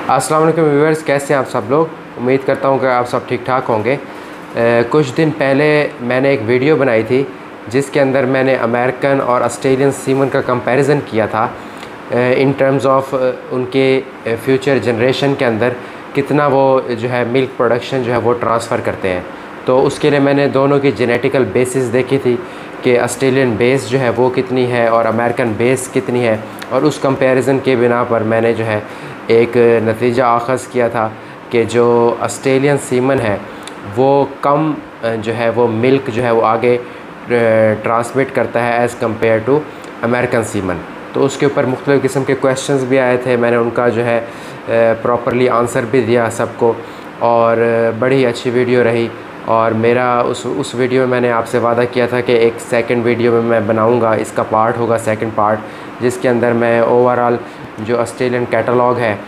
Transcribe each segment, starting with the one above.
अस्सलाम वालेकुम व्यूअर्स, कैसे हैं आप सब लोग। उम्मीद करता हूं कि आप सब ठीक ठाक होंगे। कुछ दिन पहले मैंने एक वीडियो बनाई थी जिसके अंदर मैंने अमेरिकन और ऑस्ट्रेलियन सीमन का कंपैरिजन किया था इन टर्म्स ऑफ उनके फ्यूचर जनरेशन के अंदर कितना वो जो है मिल्क प्रोडक्शन जो है वो ट्रांसफ़र करते हैं। तो उसके लिए मैंने दोनों की जेनेटिकल बेसिस देखी थी कि ऑस्ट्रेलियन बेस जो है वो कितनी है और अमेरिकन बेस कितनी है, और उस कंपैरिजन के बिना पर मैंने जो है एक नतीजा आख़ज़ किया था कि जो ऑस्ट्रेलियन सीमन है वो कम जो है वो मिल्क जो है वो आगे ट्रांसमिट करता है as compare to American semen. तो उसके ऊपर मुख्तलिफ़ किस्म के क्वेश्चंस भी आए थे, मैंने उनका जो है प्रॉपरली आंसर भी दिया सबको, और बड़ी अच्छी वीडियो रही। और मेरा उस वीडियो में मैंने आपसे वादा किया था कि एक सेकंड वीडियो में मैं बनाऊंगा, इसका पार्ट होगा सेकंड पार्ट, जिसके अंदर मैं ओवरऑल जो ऑस्ट्रेलियन कैटलॉग है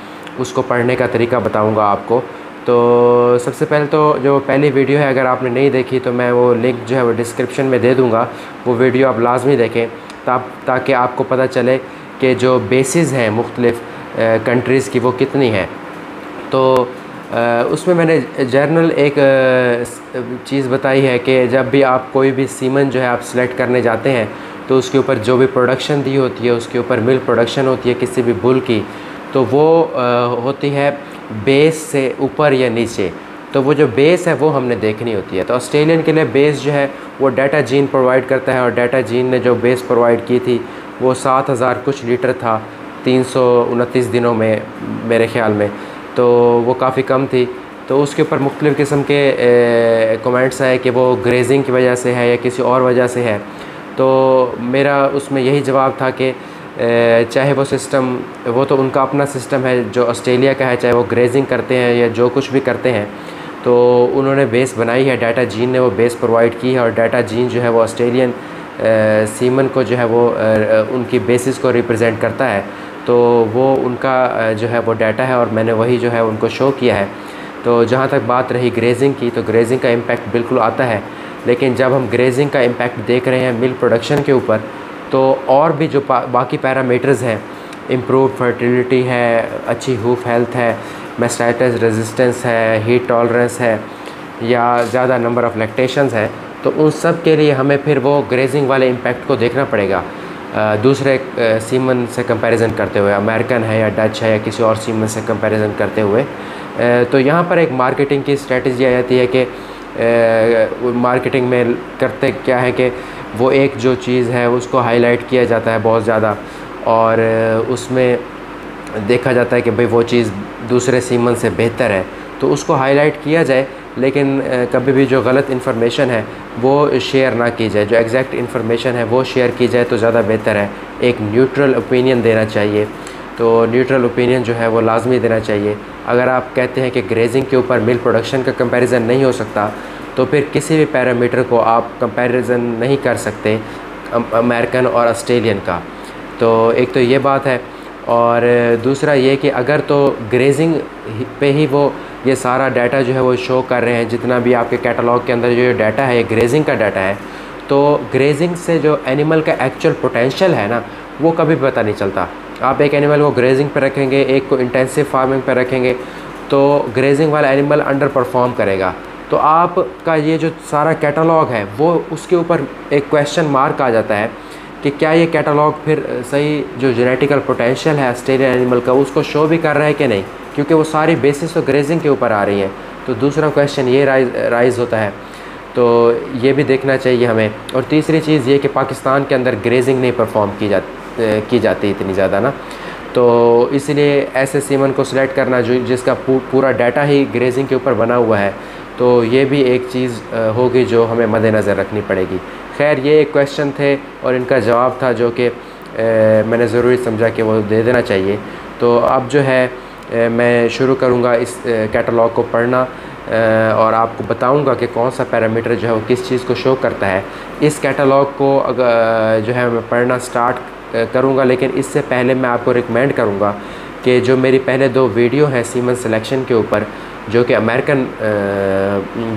उसको पढ़ने का तरीका बताऊंगा आपको। तो सबसे पहले तो जो पहली वीडियो है, अगर आपने नहीं देखी तो मैं वो लिंक जो है वो डिस्क्रिप्शन में दे दूँगा, वो वीडियो आप लाजमी देखें ताकि आपको पता चले कि जो बेसिस हैं मुख्तलिफ़ कंट्रीज़ की वो कितनी हैं। तो उसमें मैंने जर्नल एक चीज़ बताई है कि जब भी आप कोई भी सीमन जो है आप सिलेक्ट करने जाते हैं तो उसके ऊपर जो भी प्रोडक्शन दी होती है, उसके ऊपर मिल्क प्रोडक्शन होती है किसी भी बुल की, तो वो होती है बेस से ऊपर या नीचे। तो वो जो बेस है वो हमने देखनी होती है। तो ऑस्ट्रेलियन के लिए बेस जो है वो डाटा जीन प्रोवाइड करता है, और डाटा जीन ने जो बेस प्रोवाइड की थी वो 7000 कुछ लीटर था 329 दिनों में मेरे ख़्याल में, तो वो काफ़ी कम थी। तो उसके ऊपर मुख्तलिफ़ किस्म के कमेंट्स आए कि वो ग्रेजिंग की वजह से है या किसी और वजह से है। तो मेरा उसमें यही जवाब था कि चाहे वो सिस्टम, वो तो उनका अपना सिस्टम है जो ऑस्ट्रेलिया का है, चाहे वो ग्रेजिंग करते हैं या जो कुछ भी करते हैं, तो उन्होंने बेस बनाई है, डाटा जीन ने वो बेस प्रोवाइड की है, और डाटा जीन जो है वो ऑस्ट्रेलियन सीमन को जो है वो उनकी बेसिस को रिप्रेजेंट करता है। तो वो उनका जो है वो डाटा है और मैंने वही जो है उनको शो किया है। तो जहाँ तक बात रही ग्रेजिंग की, तो ग्रेजिंग का इम्पैक्ट बिल्कुल आता है, लेकिन जब हम ग्रेजिंग का इम्पैक्ट देख रहे हैं मिल्क प्रोडक्शन के ऊपर, तो और भी जो बाकी पैरामीटर्स हैं, इम्प्रूव फर्टिलिटी है, अच्छी हूफ हेल्थ है, मैस्टाइटिस रेजिस्टेंस है, हीट टॉलरेंस है, या ज़्यादा नंबर ऑफ़ लैक्टेशंस है, तो उन सब के लिए हमें फिर वो ग्रेजिंग वाले इम्पैक्ट को देखना पड़ेगा दूसरे सीमन से कंपैरिजन करते हुए, अमेरिकन है या डच है या किसी और सीमन से कंपैरिजन करते हुए। तो यहाँ पर एक मार्केटिंग की स्ट्रेटजी आ जाती है कि मार्केटिंग में करते क्या है कि वो एक जो चीज़ है उसको हाईलाइट किया जाता है बहुत ज़्यादा, और उसमें देखा जाता है कि भाई वो चीज़ दूसरे सीमन से बेहतर है, तो उसको हाईलाइट किया जाए, लेकिन कभी भी जो गलत इन्फॉर्मेशन है वो शेयर ना की जाए, जो एग्जैक्ट इन्फॉर्मेशन है वो शेयर की जाए तो ज़्यादा बेहतर है। एक न्यूट्रल ओपिनियन देना चाहिए, तो न्यूट्रल ओपिनियन जो है वो लाजमी देना चाहिए। अगर आप कहते हैं कि ग्रेजिंग के ऊपर मिल्क प्रोडक्शन का कंपैरिजन नहीं हो सकता, तो फिर किसी भी पैरामीटर को आप कंपैरिजन नहीं कर सकते अमेरिकन और ऑस्ट्रेलियन का। तो एक तो ये बात है, और दूसरा ये कि अगर तो ग्रेजिंग पे ही वो ये सारा डाटा जो है वो शो कर रहे हैं, जितना भी आपके कैटलॉग के अंदर जो डाटा है ये ग्रेजिंग का डाटा है, तो ग्रेजिंग से जो एनिमल का एक्चुअल पोटेंशियल है ना वो कभी पता नहीं चलता। आप एक एनिमल को ग्रेजिंग पे रखेंगे, एक को इंटेंसिव फार्मिंग पे रखेंगे, तो ग्रेजिंग वाला एनिमल अंडर परफॉर्म करेगा। तो आपका ये जो सारा कैटलॉग है वो उसके ऊपर एक क्वेश्चन मार्क आ जाता है कि क्या ये कैटलॉग फिर सही जो जेनेटिकल पोटेंशियल है ऑस्ट्रेलियन एनिमल का उसको शो भी कर रहा है कि नहीं, क्योंकि वो सारी बेसिस तो ग्रेजिंग के ऊपर आ रही हैं। तो दूसरा क्वेश्चन ये राइज़ होता है, तो ये भी देखना चाहिए हमें। और तीसरी चीज़ ये कि पाकिस्तान के अंदर ग्रेजिंग नहीं परफॉर्म की जाती इतनी ज़्यादा ना, तो इसलिए ऐसे सीमन को सिलेक्ट करना जो जिसका पूरा डाटा ही ग्रेजिंग के ऊपर बना हुआ है, तो ये भी एक चीज़ होगी जो हमें मद्देनज़र रखनी पड़ेगी। खैर ये एक क्वेश्चन थे और इनका जवाब था जो कि मैंने ज़रूरी समझा कि वो दे देना चाहिए। तो अब जो है मैं शुरू करूँगा इस कैटलॉग को पढ़ना, और आपको बताऊँगा कि कौन सा पैरामीटर जो है वो किस चीज़ को शो करता है। इस कैटलॉग को अगर जो है मैं पढ़ना स्टार्ट करूँगा, लेकिन इससे पहले मैं आपको रिकमेंड करूँगा कि जो मेरी पहले 2 वीडियो हैं सीमन सिलेक्शन के ऊपर, जो कि अमेरिकन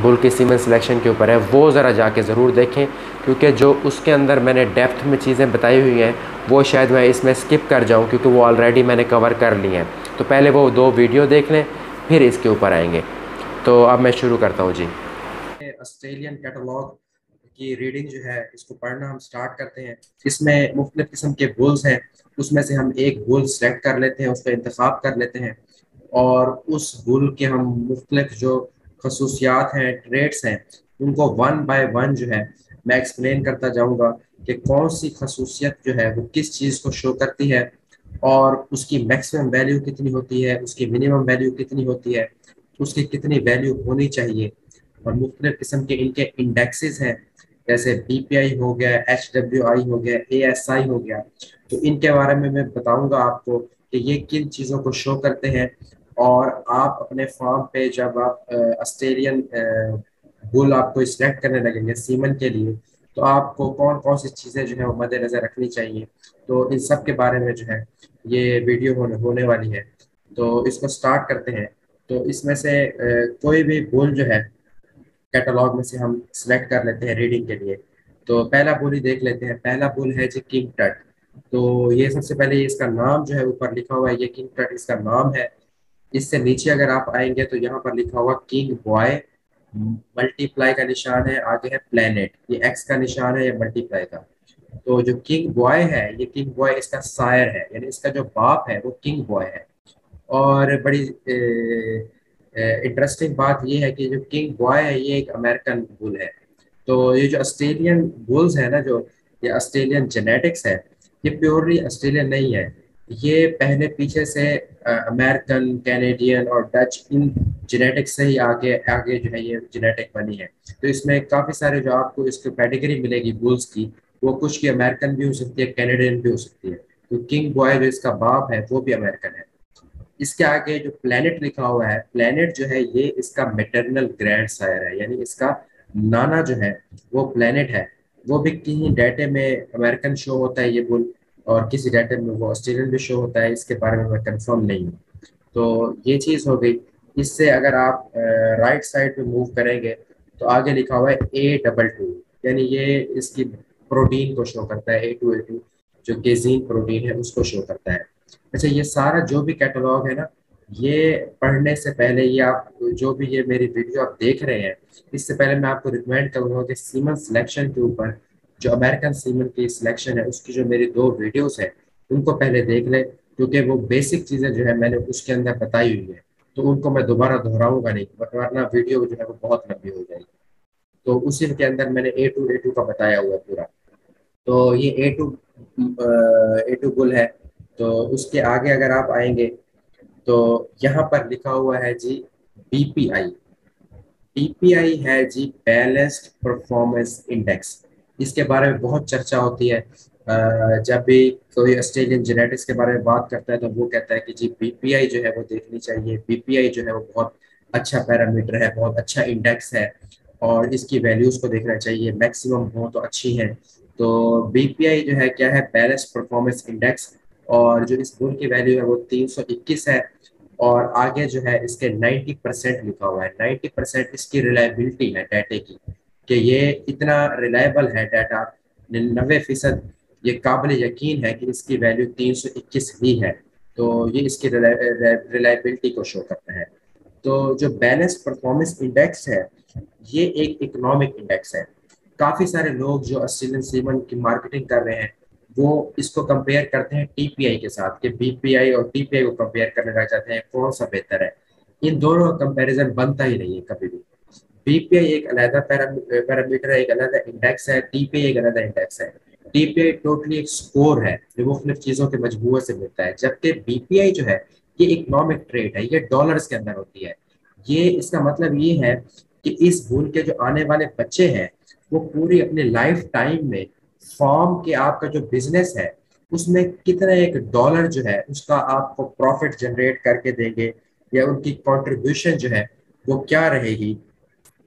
बुल के सीमन सिलेक्शन के ऊपर है, वो ज़रा जाके ज़रूर देखें, क्योंकि जो उसके अंदर मैंने डेप्थ में चीज़ें बताई हुई हैं वो शायद मैं इसमें स्किप कर जाऊं, क्योंकि वो ऑलरेडी मैंने कवर कर ली हैं। तो पहले वो 2 वीडियो देख लें, फिर इसके ऊपर आएंगे। तो अब मैं शुरू करता हूँ जी। ऑस्ट्रेलियन कैटलॉग की रीडिंग जो है इसको पढ़ना हम स्टार्ट करते हैं। इसमें मुख्तलिफ किस्म के बुल्स हैं, उसमें से हम एक बुल सेलेक्ट कर लेते हैं, उसका इंतखाब कर लेते हैं और उस बुल के हम मुख्तलिफ जो खसूसियात हैं, ट्रेड्स हैं, उनको वन बाय वन जो है मैं एक्सप्लेन करता जाऊंगा कि कौन सी खसूसियत जो है वो किस चीज़ को शो करती है और उसकी मैक्सिमम वैल्यू कितनी होती है, उसकी मिनिमम वैल्यू कितनी होती है, उसकी कितनी वैल्यू होनी चाहिए। और मुख्तलिफ किस्म के इनके इंडेक्सेस हैं, जैसे बीपीआई हो गया, एचडब्ल्यूआई हो गया, एएसआई हो गया। तो इनके बारे में मैं बताऊंगा आपको कि ये किन चीज़ों को शो करते हैं। और आप अपने फार्म पे जब आप ऑस्ट्रेलियन बुल आपको सिलेक्ट करने लगेंगे सीमन के लिए, तो आपको कौन कौन सी चीज़ें जो है वो मद्देनजर रखनी चाहिए। तो इन सब के बारे में जो है ये वीडियो होने वाली है। तो इसको स्टार्ट करते हैं। तो इसमें से कोई भी बुल जो है कैटलॉग में से हम सिलेक्ट कर लेते हैं रीडिंग के लिए। तो पहला बुल ही देख लेते हैं। पहला बुल है जी किंग टट। तो ये सबसे पहले इसका नाम जो है ऊपर लिखा हुआ है, ये किंग टट इसका नाम है। इससे नीचे अगर आप आएंगे तो यहाँ पर लिखा हुआ किंग बॉय, मल्टीप्लाई का निशान है, आगे है प्लेनेट, ये एक्स का निशान है, ये मल्टीप्लाई का। तो जो किंग बॉय है, ये किंग बॉय इसका सायर है, यानी इसका जो बाप है वो किंग बॉय है। और बड़ी इंटरेस्टिंग बात ये है कि जो किंग बॉय है ये एक अमेरिकन बुल है। तो ये जो ऑस्ट्रेलियन बुल्स है ना, जो ये ऑस्ट्रेलियन जेनेटिक्स है, ये प्योरली ऑस्ट्रेलियन नहीं है। ये पहले पीछे से अमेरिकन, कैनेडियन और डच, इन जेनेटिक्स से ही आगे आगे जो है ये जेनेटिक बनी है। तो इसमें काफ़ी सारे जो आपको इसकी कैटेगरी मिलेगी बुल्स की, वो कुछ की अमेरिकन भी हो सकती है, कैनेडियन भी हो सकती है। तो किंग बॉय जो इसका बाप है वो भी अमेरिकन है। इसके आगे जो प्लेनेट लिखा हुआ है, प्लेनेट जो है ये इसका मेटरनल ग्रैंड सायर है, यानी इसका नाना जो है वो प्लेनेट है। वो भी कहीं डाटे में अमेरिकन शो होता है ये बुल, और किसी डाटे में वो ऑस्ट्रेलियन भी शो होता है, इसके बारे में मैं कंफर्म नहीं हूँ। तो ये चीज़ हो गई। इससे अगर आप राइट साइड पे मूव करेंगे तो आगे लिखा हुआ है A22, यानी ये इसकी प्रोटीन को शो करता है। A2A2 जो गेजीन प्रोटीन है उसको शो करता है। अच्छा, ये सारा जो भी कैटलॉग है ना, ये पढ़ने से पहले, ये आप जो भी ये मेरी वीडियो आप देख रहे हैं, इससे पहले मैं आपको रिकमेंड करूंगा कि सीमन सिलेक्शन के ऊपर, जो अमेरिकन सीमन की सिलेक्शन है उसकी जो मेरी 2 वीडियोस है उनको पहले देख लें, क्योंकि वो बेसिक चीज़ें जो है मैंने उसके अंदर बताई हुई है। तो उनको मैं दोबारा दोहराऊंगा नहीं, वरना वीडियो जो है वो बहुत लंबी हो जाएगी। तो उसी के अंदर मैंने A2A2 का बताया हुआ है पूरा। तो ये A2 बुल है। तो उसके आगे अगर आप आएंगे तो यहाँ पर लिखा हुआ है जी बीपीआई। बीपीआई है जी बैलेंस्ड परफॉर्मेंस इंडेक्स। इसके बारे में बहुत चर्चा होती है। जब भी कोई ऑस्ट्रेलियन जेनेटिक्स के बारे में बात करता है तो वो कहता है कि जी बीपीआई जो है वो देखनी चाहिए। बीपीआई जो है वो बहुत अच्छा पैरामीटर है, बहुत अच्छा इंडेक्स है, और इसकी वैल्यूज को देखना चाहिए, मैक्सिमम हो तो अच्छी है। तो बीपीआई जो है क्या है, बैलेंस्ड परफॉर्मेंस इंडेक्स। और जो इस बुल की वैल्यू है वो 321 है। और आगे जो है इसके 90% लिखा हुआ है। 90% इसकी रिलायबिलिटी है डाटे की, कि ये इतना रिलायबल है डाटा, 99% ये काबिल यकीन है कि इसकी वैल्यू 321 ही है। तो ये इसकी रिलायबिलिटी को शो करता है। तो जो बैलेंस परफॉर्मेंस इंडेक्स है, ये एक इकोनॉमिक इंडेक्स है। काफी सारे लोग जो ऑस्ट्रेलियन सीमन की मार्केटिंग कर रहे हैं वो इसको कंपेयर करते हैं टीपीआई के साथ, कि बीपीआई और टीपीआई को कंपेयर करने लग जाते हैं कौन सा बेहतर है। इन दोनों का कंपैरिजन बनता ही नहीं है कभी भी। बीपीआई एक अलग पैरामीटर है, एक अलग इंडेक्स है, टीपीआई एक अलग इंडेक्स है। टीपीआई टोटली एक स्कोर है जो मुख्तलिफ चीजों के मजमूए से मिलता है, जबकि बीपीआई जो है ये इकोनॉमिक ट्रेड है, ये डॉलर्स के अंदर होती है। ये इसका मतलब ये है कि इस भूल के जो आने वाले बच्चे हैं वो पूरी अपने लाइफ टाइम में फॉर्म के आपका जो बिजनेस है उसमें कितना एक डॉलर जो है उसका आपको प्रॉफिट जनरेट करके देंगे, या उनकी कंट्रीब्यूशन जो है वो क्या रहेगी।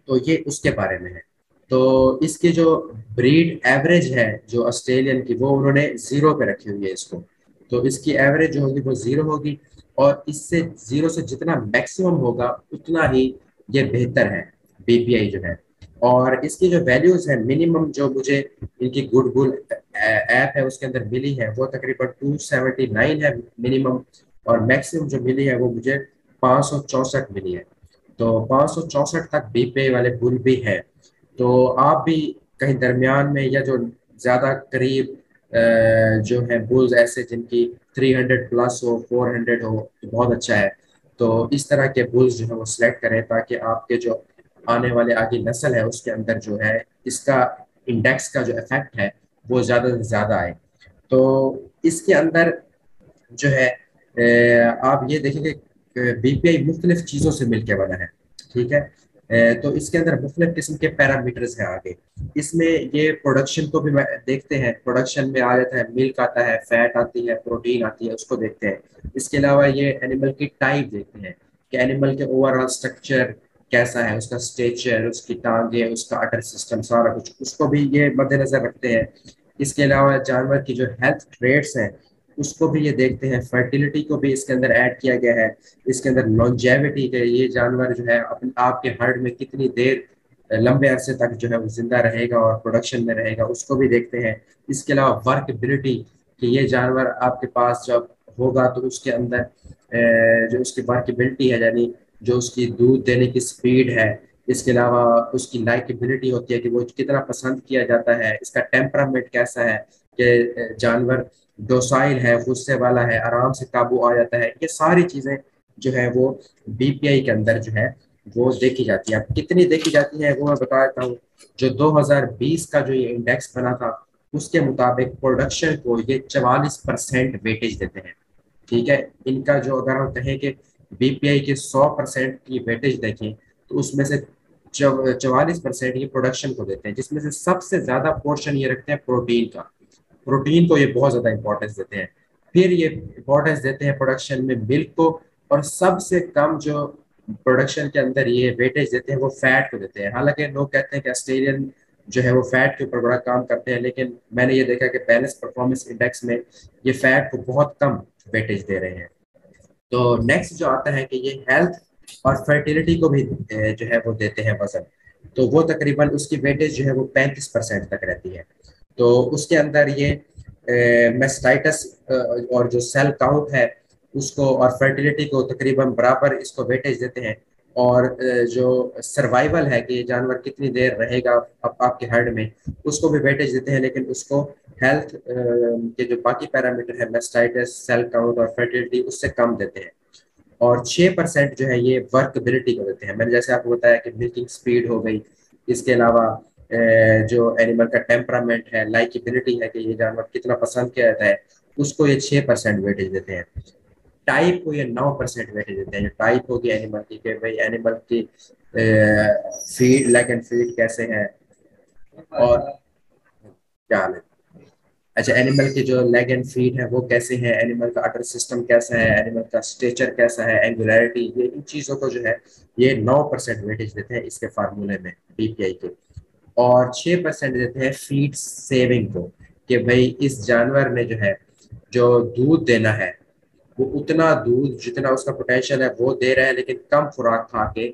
तो ये उसके बारे में है। तो इसकी जो ब्रीड एवरेज है जो ऑस्ट्रेलियन की, वो उन्होंने 0 पे रखी हुई है इसको। तो इसकी एवरेज जो होगी वो 0 होगी, और इससे 0 से जितना मैक्सिमम होगा उतना ही ये बेहतर है बीपीआई जो है। और इसकी जो वैल्यूज है मिनिमम, जो मुझे इनकी गुड बुल ऐप है उसके अंदर मिली है, वो तकरीबन 279 है मिनिमम। और मैक्सिमम जो मिली है वो मुझे 564 मिली है। तो 564 तक बीपीआई वाले बुल भी है। तो आप भी कहीं दरमियान में या जो ज्यादा करीब जो है बुल्स ऐसे जिनकी 300 प्लस हो, 400 हो, तो बहुत अच्छा है। तो इस तरह के बुल्स जो है वो सिलेक्ट करें ताकि आपके जो आने वाले आगे नस्ल है उसके अंदर जो है इसका इंडेक्स का जो इफेक्ट है वो ज्यादा से ज्यादा आए। तो इसके अंदर जो है आप ये देखेंगे बीपीआई मुख्तलिफ चीज़ों से मिलकर बना है। ठीक है। तो इसके अंदर मुख्तलिफ किस्म के पैरामीटर्स हैं आगे। इसमें ये प्रोडक्शन को भी देखते हैं। प्रोडक्शन में आ जाता है मिल्क आता है, फैट आती है, प्रोटीन आती है, उसको देखते हैं। इसके अलावा ये एनिमल की टाइप देखते हैं कि एनिमल के ओवरऑल स्ट्रक्चर कैसा है, उसका स्टेचर, उसकी टांगे, उसका अटर सिस्टम, सारा कुछ उसको भी ये मद्देनजर रखते हैं। इसके अलावा जानवर की जो हेल्थ ट्रेट्स हैं उसको भी ये देखते हैं। फर्टिलिटी को भी इसके अंदर ऐड किया गया है। इसके अंदर लॉन्जेविटी के ये जानवर जो है अपने आपके हर्ड में कितनी देर लंबे अरसे तक जो है वो जिंदा रहेगा और प्रोडक्शन में रहेगा उसको भी देखते हैं। इसके अलावा वर्कबिलिटी कि ये जानवर आपके पास जब होगा तो उसके अंदर जो उसकी वर्कबिलिटी है यानी जो उसकी दूध देने की स्पीड है। इसके अलावा उसकी लाइकेबिलिटी होती है कि वो कितना पसंद किया जाता है। इसका टेम्परामेंट कैसा है कि जानवर डोसाइल है, गुस्से वाला है, आराम से काबू आ जाता है। ये सारी चीजें जो है वो बीपीआई के अंदर जो है वो देखी जाती है। अब कितनी देखी जाती है वो मैं बता देता हूँ। जो 2020 का जो ये इंडेक्स बना था उसके मुताबिक प्रोडक्शन को ये 44% वेटेज देते हैं। ठीक है। इनका जो अगर हम कहें कि बीपीआई के 100% की वेटेज देखें तो उसमें से 44% ये प्रोडक्शन को देते हैं, जिसमें से सबसे ज्यादा पोर्शन ये रखते हैं प्रोटीन का। प्रोटीन को ये बहुत ज्यादा इंपॉर्टेंस देते हैं। फिर ये इंपॉर्टेंस देते हैं प्रोडक्शन में मिल्क को। और सबसे कम जो प्रोडक्शन के अंदर ये वेटेज देते हैं वो फैट को देते हैं। हालांकि लोग कहते हैं कि ऑस्ट्रेलियन जो है वो फैट के ऊपर बड़ा काम करते हैं, लेकिन मैंने ये देखा कि बैलेंस परफॉर्मेंस इंडेक्स में ये फैट को बहुत कम वेटेज दे रहे हैं। तो नेक्स्ट जो आता है कि ये हेल्थ और फर्टिलिटी को भी जो है वो देते हैं वजन। तो वो तकरीबन उसकी वेटेज जो है वो 35% तक रहती है। तो उसके अंदर ये मेस्टाइटस और जो सेल काउंट है उसको और फर्टिलिटी को तकरीबन बराबर इसको वेटेज देते हैं। और जो सर्वाइवल है कि ये जानवर कितनी देर रहेगा आपके हर्ड में उसको भी वेटेज देते हैं, लेकिन उसको हेल्थ के जो बाकी पैरामीटर है मेस्टाइटिस, सेल काउंट और फर्टिलिटी उससे कम देते हैं। और 6% जो है ये वर्कबिलिटी को देते हैं। मैंने जैसे आपको बताया कि मिल्किंग स्पीड हो गई। इसके अलावा जो एनिमल का टेम्परामेंट है, लाइकेबिलिटी है कि ये जानवर कितना पसंद किया जाता है, उसको ये 6% वेटेज देते हैं। टाइप को ये 9% वेटेज देते हैं। जो टाइप होगी एनिमल की कि भाई एनिमल की फीड, लेग एंड फीड कैसे है और क्या हाल है। अच्छा, एनिमल की जो लेग एंड फीट है वो कैसे है, एनिमल का अटर सिस्टम कैसा है, एनिमल का स्ट्रेचर कैसा है, एंगुलरिटी, ये इन चीजों को जो है ये 9% वेटेज देते हैं इसके फार्मूले में बीपीआई के। और 6% देते हैं फीड सेविंग को कि भाई इस जानवर ने जो है जो दूध देना है वो उतना दूध जितना उसका पोटेंशियल है वो दे रहा है, लेकिन कम खुराक खा के।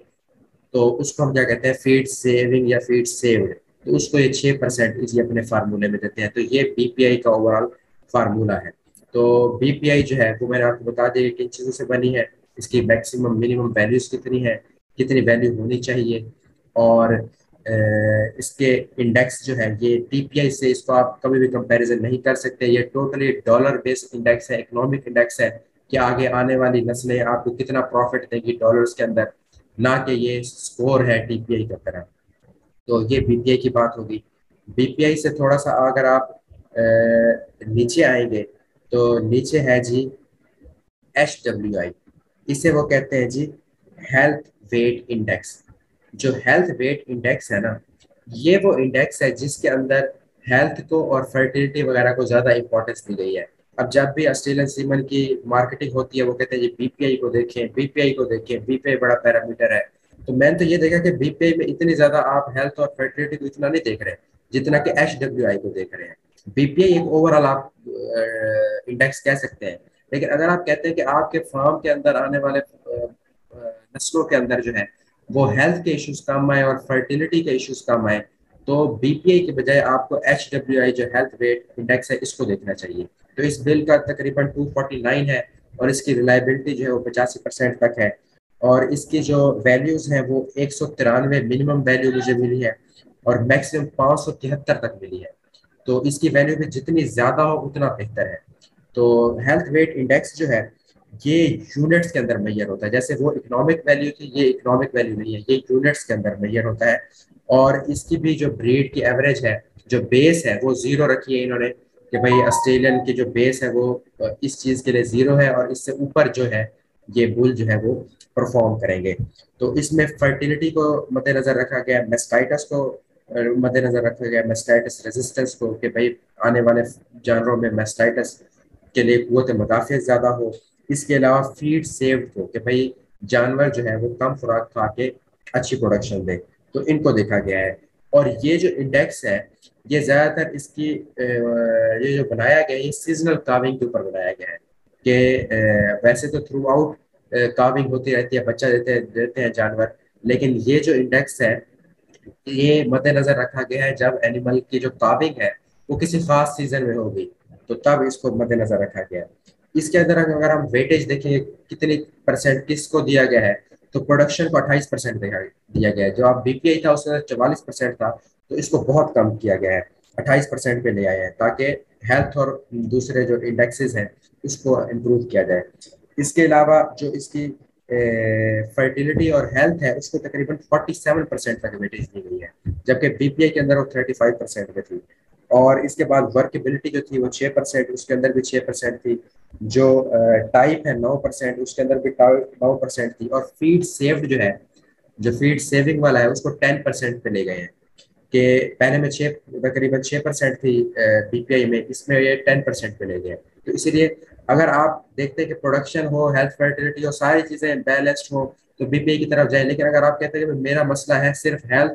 तो उसको हम क्या कहते हैं, फीड सेविंग या फीड सेव्ड। तो उसको ये 6% इसी अपने फार्मूले में देते हैं। तो ये बीपीआई का ओवरऑल फार्मूला है। तो बीपीआई जो है वो मैंने आपको बता दिया किन चीज़ों से बनी है, इसकी मैक्सिमम मिनिमम वैल्यूज कितनी है, कितनी वैल्यू होनी चाहिए। और इसके इंडेक्स जो है ये टीपीआई से इसको आप कभी भी कंपैरिजन नहीं कर सकते। ये टोटली डॉलर बेस्ड इंडेक्स है, इकोनॉमिक इंडेक्स है कि आगे आने वाली नस्लें आपको कितना प्रॉफिट देंगी डॉलर्स के अंदर, ना कि ये स्कोर है टीपीआई की तरह। तो ये बीपीआई की बात होगी। बीपीआई से थोड़ा सा अगर आप नीचे आएंगे तो नीचे है जी HWI। इसे वो कहते हैं जी हेल्थ वेट इंडेक्स। जो हेल्थ वेट इंडेक्स है ना, ये वो इंडेक्स है जिसके अंदर हेल्थ को और फर्टिलिटी वगैरह को ज्यादा इंपॉर्टेंस दी गई है। अब जब भी ऑस्ट्रेलियन सीमन की मार्केटिंग होती है वो कहते हैं जी बीपीआई को देखें, बीपीआई को देखें, बीपीआई बड़ा पैरामीटर है। तो मैंने तो ये देखा कि बीपीआई में इतनी ज्यादा आप हेल्थ और फर्टिलिटी को इतना नहीं देख रहे जितना कि HWI को देख रहे हैं। बीपीआई एक ओवरऑल आप इंडेक्स कह सकते हैं। लेकिन अगर आप कहते हैं कि आपके फार्म के अंदर आने वाले नस्लों के अंदर जो है वो हेल्थ के इश्यूज कम आए और फर्टिलिटी के इश्यूज कम आए, तो बीपीआई के बजाय आपको HWI जो हेल्थ वेट इंडेक्स है इसको देखना चाहिए। तो इस बिल का तकरीबन 249 है। और इसकी रिलायबिलिटी जो है वो 85% तक है। और इसकी जो वैल्यूज हैं वो 193 मिनिमम वैल्यू मुझे मिली है और मैक्सिमम 573 तक मिली है। तो इसकी वैल्यू भी जितनी ज्यादा हो उतना बेहतर है। तो हेल्थ वेट इंडेक्स जो है ये यूनिट्स के अंदर मेजर होता है। जैसे वो इकोनॉमिक वैल्यू थी, ये इकोनॉमिक वैल्यू नहीं है, ये यूनिट्स के अंदर मेजर होता है। और इसकी भी जो ब्रीड की एवरेज है, जो बेस है वो जीरो रखी है इन्होंने, कि भाई ऑस्ट्रेलियन की जो बेस है वो इस चीज के लिए जीरो है और इससे ऊपर जो है ये बुल जो है वो परफॉर्म करेंगे। तो इसमें फर्टिलिटी को मद्देनजर रखा गया, मेस्टाइटस को मद्देनजर रखा गया, मेस्टाइटिस रेजिस्टेंस को, कि भाई आने वाले जानवरों में मेस्टाइटिस के लिए कुव्वत मुदाफ़ियत ज़्यादा हो। इसके अलावा फीड सेव्ड हो, कि भाई जानवर जो है वो कम खुराक खा के अच्छी प्रोडक्शन दे, तो इनको देखा गया है। और ये जो इंडेक्स है ये ज़्यादातर इसकी ये जो बनाया गया है ये सीजनल काविंग के ऊपर बनाया गया है। कि वैसे तो थ्रू आउट काविंग होती रहती है, बच्चा देते हैं जानवर, लेकिन ये जो इंडेक्स है ये मद्देनजर रखा गया है जब एनिमल की जो काविंग है वो किसी खास सीजन में होगी, तो तब इसको मद्देनजर रखा गया है। इसके अंदर अगर हम वेटेज देखें कितनी परसेंट किसको दिया गया है, तो प्रोडक्शन को 28% दिया गया है। जो आप बीपीआई था उसके अंदर 44% था, तो इसको बहुत कम किया गया है, 28% पे ले आए हैं, ताकि हेल्थ और दूसरे जो इंडेक्सेस हैं उसको इम्प्रूव किया जाए। इसके अलावा जो इसकी फर्टिलिटी और हेल्थ है उसको तकरीबन 47% तक वेटेज दी गई है, जबकि बीपीआई के अंदर वो 35% पे थी। और इसके बाद वर्केबिलिटी जो थी वो 6%, उसके अंदर भी 6% थी। जो टाइप है 9%, उसके अंदर भी 9% थी। और फीड सेव्ड जो है, जो फीड सेविंग वाला है उसको 10% पे ले गए हैं। कि पहले में छः तकरीबन 6% थी बीपीआई में, इसमें ये 10% पे ले गए। तो इसीलिए अगर आप देखते हैं कि प्रोडक्शन हो, हेल्थ, फर्टिलिटी हो, सारी चीजें बैलेंस्ड हो, तो बीपीआई की तरफ जाए। लेकिन अगर आप कहते हैं कि मेरा मसला है सिर्फ हेल्थ,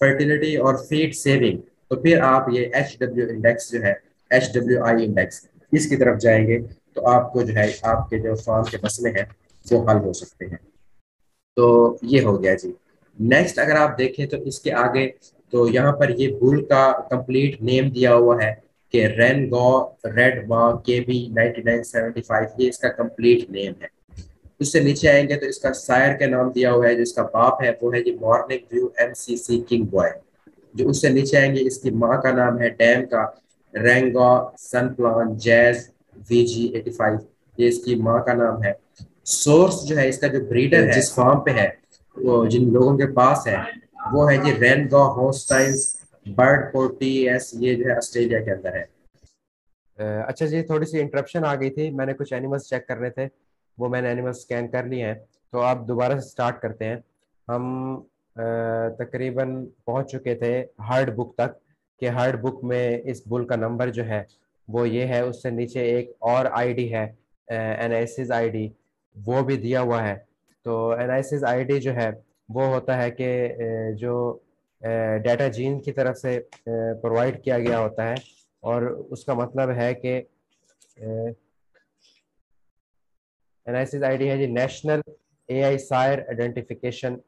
फर्टिलिटी और फीड सेविंग, तो फिर आप ये HW इंडेक्स जो है, HWI इंडेक्स, इसकी तरफ जाएंगे, तो आपको जो है आपके जो फार्म के मसले हैं वो हल हो सकते हैं। तो ये हो गया जी। नेक्स्ट अगर आप देखें तो इसके आगे, तो यहाँ पर ये बुल का कंप्लीट नेम दिया हुआ है कि रेन गो रेड मा KB 9975, ये इसका कंप्लीट नेम है। उससे नीचे आएंगे तो इसका सायर का नाम दिया हुआ है, जो इसका बाप है वो है जी morning view MCC king boy. जो उससे नीचे आएंगे इसकी माँ का नाम है डैम का रेंगो सनप्लान जैज VG85, ये इसकी माँ का नाम है। सोर्स जो है इसका जो ब्रीडर है जिस फार्म पे है, वो जिन लोगों के पास है, वो है जी रेनगो होस्टाइन्स बर्ड पोर्टीएस, ये जो है ऑस्ट्रेलिया के अंदर है। अच्छा जी, थोड़ी सी इंटरप्शन आ गई थी, मैंने कुछ एनिमल्स चेक करने थे, वो मैंने एनिमल्स स्कैन कर लिए हैं। तो आप दोबारा से स्टार्ट करते हैं। हम तकरीबन पहुंच चुके थे हार्ड बुक तक, कि हार्ड बुक में इस बुल का नंबर जो है वो ये है। उससे नीचे एक और आईडी है, एनालिसिस आईडी, वो भी दिया हुआ है। तो एनालिसिस आईडी जो है वो होता है कि जो डाटा जीन की तरफ से प्रोवाइड किया गया होता है, और उसका मतलब है कि एनालिसिस आईडी है जी national AI sire identification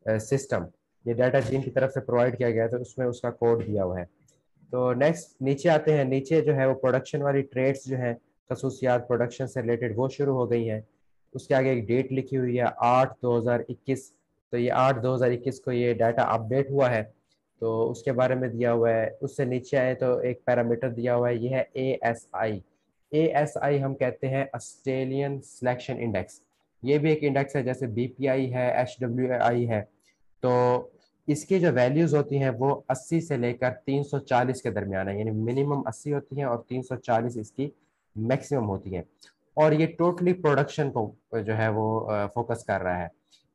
system. ये डाटा जीन की तरफ से प्रोवाइड किया गया है, तो उसमें उसका कोड दिया हुआ है। तो नेक्स्ट नीचे आते हैं। नीचे जो है वो प्रोडक्शन वाली ट्रेड्स जो हैं, खसूसियात प्रोडक्शन से रिलेटेड, वो शुरू हो गई हैं। उसके आगे एक डेट लिखी हुई है 8/2021। तो ये 8/2021 को ये डाटा अपडेट हुआ है, तो उसके बारे में दिया हुआ है। उससे नीचे आए तो एक पैरामीटर दिया हुआ है, ये है ASI। ASI हम कहते हैं ऑस्ट्रेलियन सिलेक्शन इंडेक्स। ये भी एक इंडेक्स है, जैसे BPI है, HWI है। तो इसकी जो वैल्यूज होती हैं वो 80 से लेकर 340 के दरमियान है, यानी मिनिमम 80 होती हैं और 340 इसकी मैक्सिमम होती है। और ये टोटली प्रोडक्शन को जो है वो फोकस कर रहा है।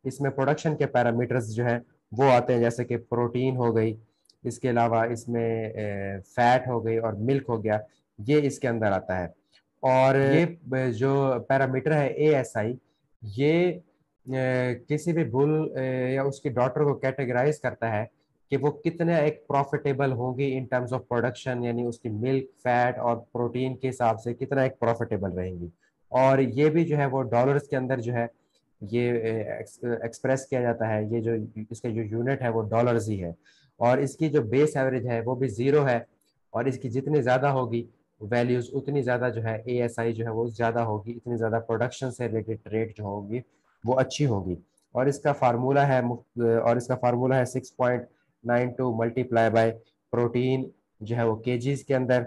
इसमें प्रोडक्शन के पैरामीटर्स जो हैं वो आते हैं, जैसे कि प्रोटीन हो गई, इसके अलावा इसमें फैट हो गई और मिल्क हो गया, ये इसके अंदर आता है। और ये जो पैरामीटर है ASI, ये किसी भी बुल या उसकी डॉटर को कैटेगराइज करता है कि वो कितने एक प्रॉफिटेबल होंगी इन टर्म्स ऑफ प्रोडक्शन, यानी उसकी मिल्क, फैट और प्रोटीन के हिसाब से कितना एक प्रॉफिटेबल रहेंगी। और ये भी जो है वो डॉलर्स के अंदर जो है ये एक्सप्रेस किया जाता है। ये जो इसका जो यूनिट है वो डॉलर्स ही है। और इसकी जो बेस एवरेज है वो भी ज़ीरो है, और इसकी जितनी ज़्यादा होगी वैल्यूज़ उतनी ज़्यादा जो है ASI जो है वो ज़्यादा होगी, इतनी ज़्यादा प्रोडक्शन से रिलेटेड रेट जो होगी वो अच्छी होगी। और इसका फार्मूला है 6.92 मल्टीप्लाई बाय प्रोटीन जो है वो केजीज के अंदर,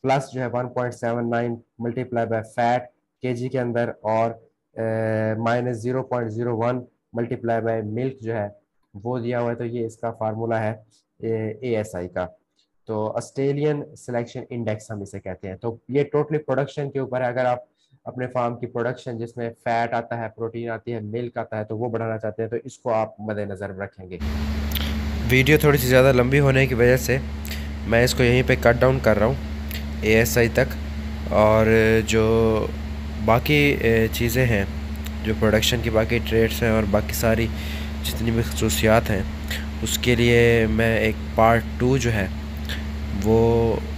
प्लस जो है 1.79 मल्टीप्लाई बाय फैट केजी के अंदर, और -0.01 मल्टीप्लाई बाय मिल्क जो है वो दिया हुआ है। तो ये इसका फार्मूला है ASI का। तो ऑस्ट्रेलियन सिलेक्शन इंडेक्स हम इसे कहते हैं। तो ये टोटली प्रोडक्शन के ऊपर है। अगर आप अपने फार्म की प्रोडक्शन जिसमें फैट आता है, प्रोटीन आती है, मिल्क आता है, तो वो बढ़ाना चाहते हैं तो इसको आप मद्देनज़र रखेंगे। वीडियो थोड़ी सी ज़्यादा लंबी होने की वजह से मैं इसको यहीं पे कट डाउन कर रहा हूँ ASI तक। और जो बाकी चीज़ें हैं, जो प्रोडक्शन की बाकी ट्रेड्स हैं और बाकी सारी जितनी भी खसूसियात हैं, उसके लिए मैं एक पार्ट 2 जो है वो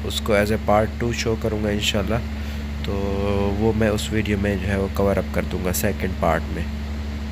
उसको एज ए पार्ट 2 शो करूँगा इंशाल्लाह। तो वो मैं उस वीडियो में जो है वो कवर अप कर दूँगा सेकंड पार्ट में।